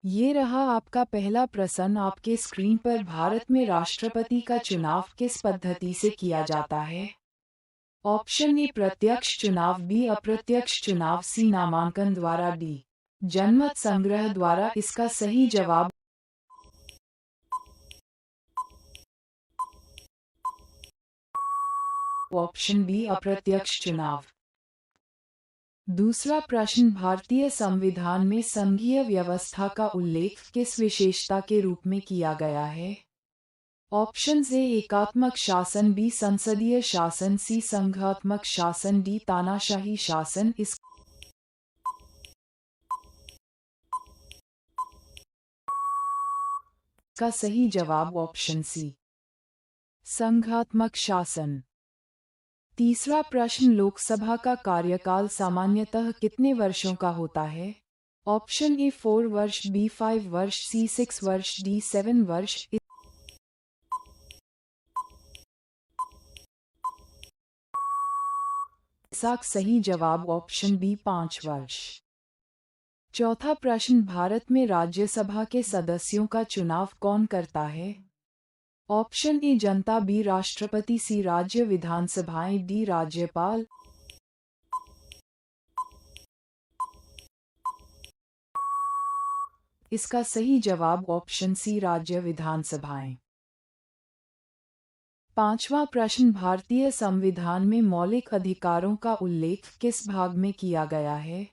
ये रहा आपका पहला प्रश्न आपके स्क्रीन पर। भारत में राष्ट्रपति का चुनाव किस पद्धति से किया जाता है? ऑप्शन ए प्रत्यक्ष चुनाव, बी अप्रत्यक्ष चुनाव, सी नामांकन द्वारा, डी जनमत संग्रह द्वारा। इसका सही जवाब ऑप्शन बी अप्रत्यक्ष चुनाव। दूसरा प्रश्न, भारतीय संविधान में संघीय व्यवस्था का उल्लेख किस विशेषता के रूप में किया गया है? ऑप्शन ए एकात्मक शासन, बी संसदीय शासन, सी संघात्मक शासन, डी तानाशाही शासन। इसका सही जवाब ऑप्शन सी संघात्मक शासन। तीसरा प्रश्न, लोकसभा का कार्यकाल सामान्यतः कितने वर्षों का होता है? ऑप्शन ए 4 वर्ष, बी 5 वर्ष, सी 6 वर्ष, डी 7 वर्ष। इसका सही जवाब ऑप्शन बी 5 वर्ष। चौथा प्रश्न, भारत में राज्यसभा के सदस्यों का चुनाव कौन करता है? ऑप्शन ए जनता, बी राष्ट्रपति, सी राज्य विधानसभाएं, डी राज्यपाल। इसका सही जवाब ऑप्शन सी राज्य विधानसभाएं। पांचवा प्रश्न, भारतीय संविधान में मौलिक अधिकारों का उल्लेख किस भाग में किया गया है?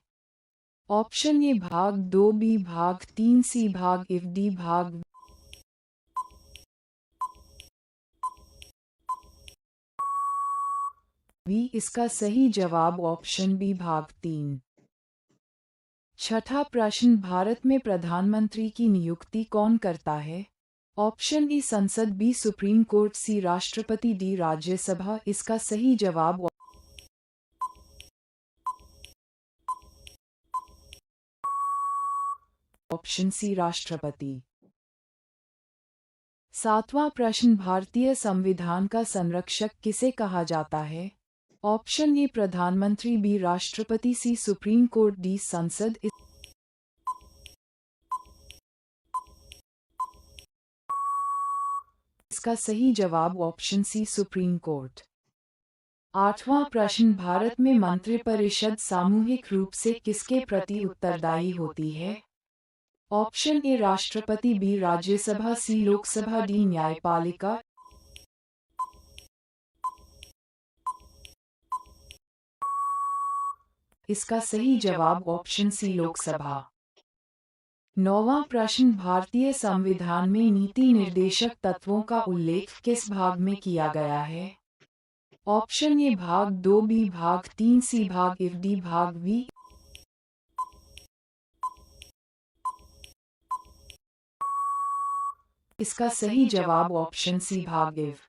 ऑप्शन ए भाग 2, बी भाग 3, सी भाग इफ, डी भाग। बी इसका सही जवाब ऑप्शन बी भाग 3। छठा प्रश्न, भारत में प्रधानमंत्री की नियुक्ति कौन करता है? ऑप्शन ए संसद, बी सुप्रीम कोर्ट, सी राष्ट्रपति, डी राज्यसभा। इसका सही जवाब ऑप्शन सी राष्ट्रपति। सातवां प्रश्न, भारतीय संविधान का संरक्षक किसे कहा जाता है? ऑप्शन ए प्रधानमंत्री, बी राष्ट्रपति, सी सुप्रीम कोर्ट, डी संसद। इसका सही जवाब ऑप्शन सी सुप्रीम कोर्ट। आठवां प्रश्न, भारत में मंत्रिपरिषद सामूहिक रूप से किसके प्रति उत्तरदायी होती है? ऑप्शन ए राष्ट्रपति, बी राज्यसभा, सी लोकसभा, डी न्यायपालिका। इसका सही जवाब ऑप्शन सी लोकसभा। नौवां प्रश्न, भारतीय संविधान में नीति निर्देशक तत्वों का उल्लेख किस भाग में किया गया है? ऑप्शन ए भाग 2, बी भाग 3, सी भाग इफ, डी भाग वी। इसका सही जवाब ऑप्शन सी भाग इफ।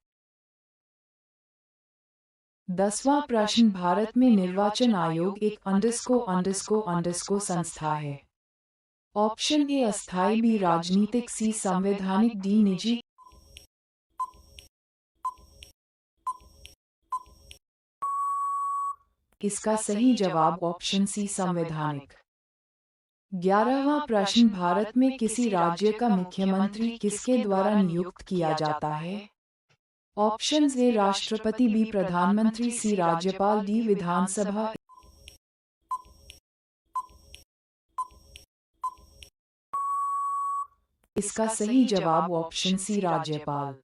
10वां प्रश्न, भारत में निर्वाचन आयोग एक संस्था है। ऑप्शन ए अस्थाई, बी राजनीतिक, सी संवैधानिक, डी निजी। इसका सही जवाब ऑप्शन सी संवैधानिक। 11वां प्रश्न, भारत में किसी राज्य का मुख्यमंत्री किसके द्वारा नियुक्त किया जाता है? ऑप्शन ए राष्ट्रपति, बी प्रधानमंत्री, सी राज्यपाल, डी विधानसभा। इसका सही जवाब ऑप्शन सी राज्यपाल।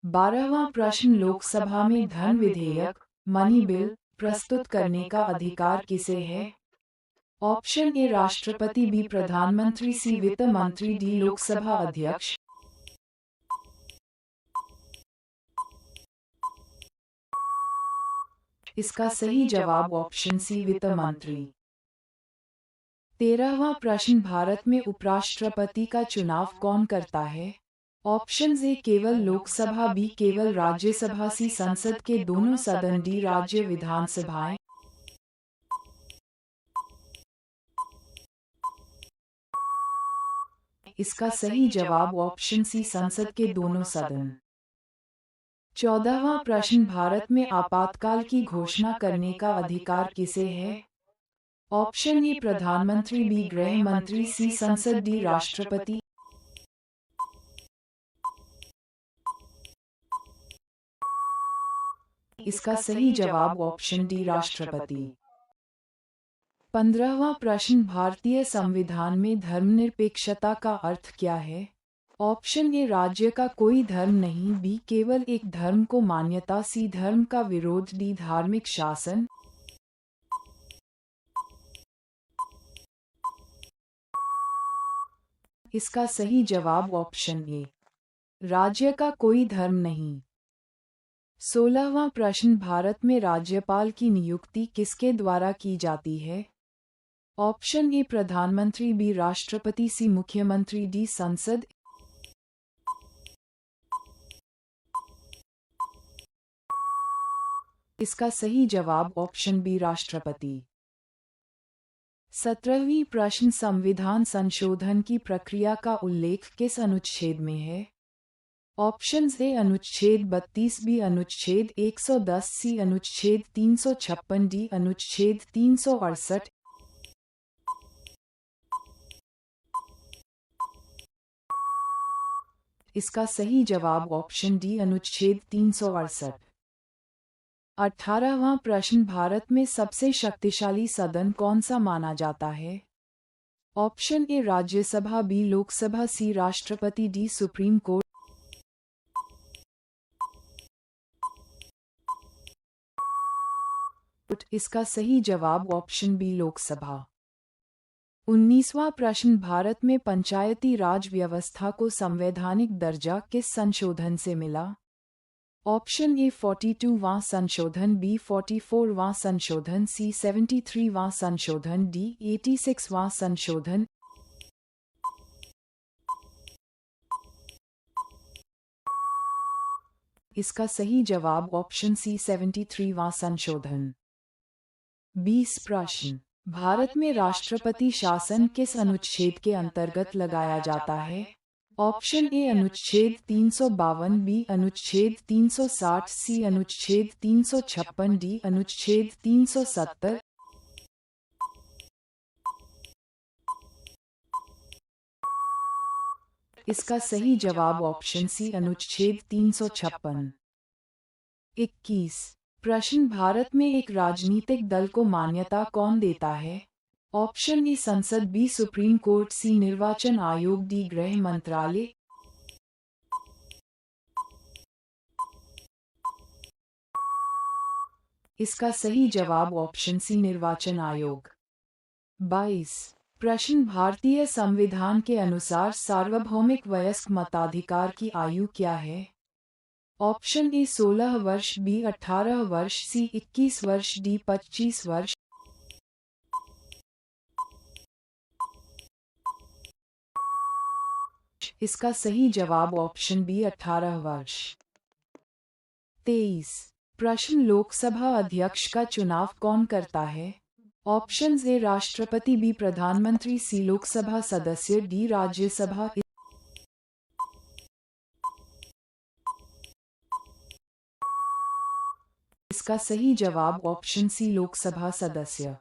12वां प्रश्न, लोकसभा में धन विधेयक मनी बिल प्रस्तुत करने का अधिकार किसे है? ऑप्शन ए राष्ट्रपति, बी प्रधानमंत्री, सी वित्त मंत्री, डी लोकसभा अध्यक्ष। इसका सही जवाब ऑप्शन सी वित्त मंत्री। 13वां प्रश्न, भारत में उपराष्ट्रपति का चुनाव कौन करता है? ऑप्शन ए केवल लोकसभा, बी केवल राज्यसभा, सी संसद के दोनों सदन, डी राज्य विधानसभाएं। इसका सही जवाब ऑप्शन सी संसद के दोनों सदन। 14वां प्रश्न, भारत में आपातकाल की घोषणा करने का अधिकार किसे है? ऑप्शन ए प्रधानमंत्री, बी गृह मंत्री, सी संसद, डी राष्ट्रपति। इसका सही जवाब ऑप्शन डी राष्ट्रपति। 15वां प्रश्न, भारतीय संविधान में धर्मनिरपेक्षता का अर्थ क्या है? ऑप्शन ए राज्य का कोई धर्म नहीं, बी केवल एक धर्म को मान्यता, सी धर्म का विरोध, डी धार्मिक शासन। इसका सही जवाब ऑप्शन ए राज्य का कोई धर्म नहीं। 16वां प्रश्न, भारत में राज्यपाल की नियुक्ति किसके द्वारा की जाती है? ऑप्शन ए प्रधानमंत्री, बी राष्ट्रपति, सी मुख्यमंत्री, डी संसद। इसका सही जवाब ऑप्शन बी राष्ट्रपति। 17वीं प्रश्न, संविधान संशोधन की प्रक्रिया का उल्लेख किस अनुच्छेद में है? ऑप्शंस ए अनुच्छेद 32, बी अनुच्छेद 110, सी अनुच्छेद 356, डी अनुच्छेद 368। इसका सही जवाब ऑप्शन डी अनुच्छेद 368। 18वां प्रश्न, भारत में सबसे शक्तिशाली सदन कौन सा माना जाता है? Option A Rajya Sabha, B Lok Sabha, C राष्ट्रपति, डी सुप्रीम कोर्ट। इसका सही जवाब ऑप्शन बी लोकसभा। 19वां प्रश्न, भारत में पंचायती राज व्यवस्था को संवैधानिक दर्जा किस संशोधन से मिला? ऑप्शन ए 42वां संशोधन, बी 44वां संशोधन, सी 73वां संशोधन, डी 86वां संशोधन। इसका सही जवाब ऑप्शन सी 73वां संशोधन। 20 प्रश्न, भारत में राष्ट्रपति शासन किस अनुच्छेद के अंतर्गत लगाया जाता है? ऑप्शन ए अनुच्छेद 352, बी अनुच्छेद 360, सी अनुच्छेद 356, डी अनुच्छेद 370। इसका सही जवाब ऑप्शन सी अनुच्छेद 356। 21 प्रश्न, भारत में एक राजनीतिक दल को मान्यता कौन देता है? ऑप्शन ए संसद, बी सुप्रीम कोर्ट, सी निर्वाचन आयोग, डी गृह मंत्रालय। इसका सही जवाब ऑप्शन सी निर्वाचन आयोग। 22 प्रश्न, भारतीय संविधान के अनुसार सार्वभौमिक वयस्क मताधिकार की आयु क्या है? ऑप्शन ए 16 वर्ष, बी 18 वर्ष, सी 21 वर्ष, डी 25 वर्ष। इसका सही जवाब ऑप्शन बी 18 वर्ष। 23 प्रश्न, लोकसभा अध्यक्ष का चुनाव कौन करता है? ऑप्शंस ए राष्ट्रपति, बी प्रधानमंत्री, सी लोकसभा सदस्य, डी राज्यसभा। इसका सही जवाब ऑप्शन सी लोकसभा सदस्य।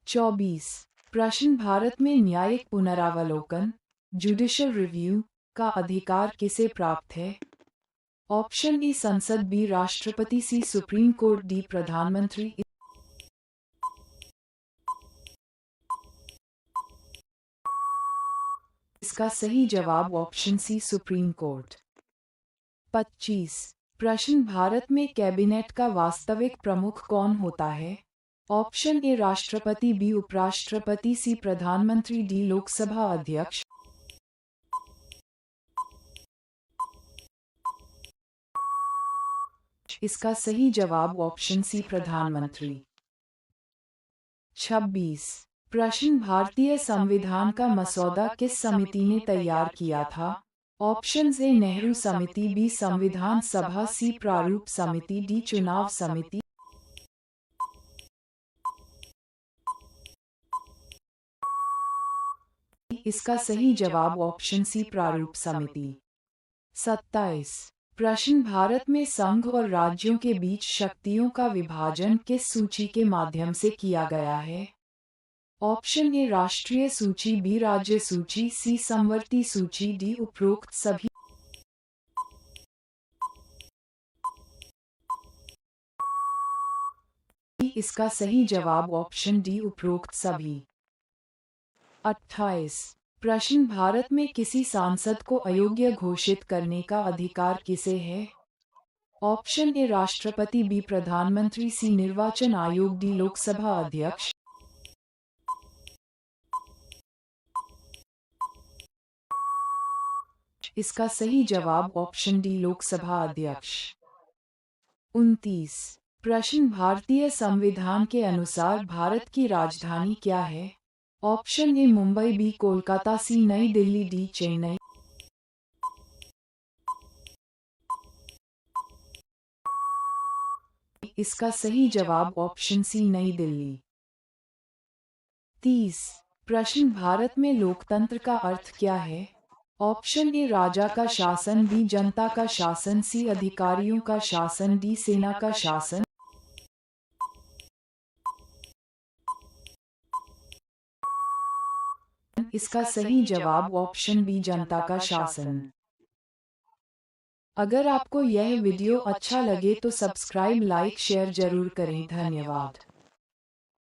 24 प्रश्न, भारत में न्यायिक पुनरावलोकन जुडिशियल रिव्यू का अधिकार किसे प्राप्त है? ऑप्शन ए संसद, बी राष्ट्रपति, सी सुप्रीम कोर्ट, डी प्रधानमंत्री। इसका सही जवाब ऑप्शन सी सुप्रीम कोर्ट। 25 प्रश्न, भारत में कैबिनेट का वास्तविक प्रमुख कौन होता है? ऑप्शन ए राष्ट्रपति, बी उपराष्ट्रपति, सी प्रधानमंत्री, डी लोकसभा अध्यक्ष। इसका सही जवाब ऑप्शन सी प्रधानमंत्री। 26 प्रश्न, भारतीय संविधान का मसौदा किस समिति ने तैयार किया था? ऑप्शंस ए नेहरू समिति, बी संविधान सभा, सी प्रारूप समिति, डी चुनाव समिति। इसका सही जवाब ऑप्शन सी प्रारूप समिति। 27 प्रश्न, भारत में संघ और राज्यों के बीच शक्तियों का विभाजन किस सूची के माध्यम से किया गया है? ऑप्शन ए राष्ट्रीय सूची, बी राज्य सूची, सी समवर्ती सूची, डी उपरोक्त सभी। इसका सही जवाब ऑप्शन डी उपरोक्त सभी। 28 प्रश्न, भारत में किसी सांसद को अयोग्य घोषित करने का अधिकार किसे है? ऑप्शन ए राष्ट्रपति, बी प्रधानमंत्री, सी निर्वाचन आयोग, डी लोकसभा अध्यक्ष। इसका सही जवाब ऑप्शन डी लोकसभा अध्यक्ष। 29 प्रश्न, भारतीय संविधान के अनुसार भारत की राजधानी क्या है? Option A Mumbai, B Kolkata, C New Delhi, D Chennai. इसका सही जवाब ऑप्शन सी नई दिल्ली। 30 प्रश्न, भारत में लोकतंत्र का अर्थ क्या है? ऑप्शन ए राजा का शासन, बी जनता का शासन, सी अधिकारियों का शासन, डी सेना का शासन। इसका सही जवाब ऑप्शन बी जनता का शासन। अगर आपको यह वीडियो अच्छा लगे तो सब्सक्राइब, लाइक, शेयर जरूर करें। धन्यवाद।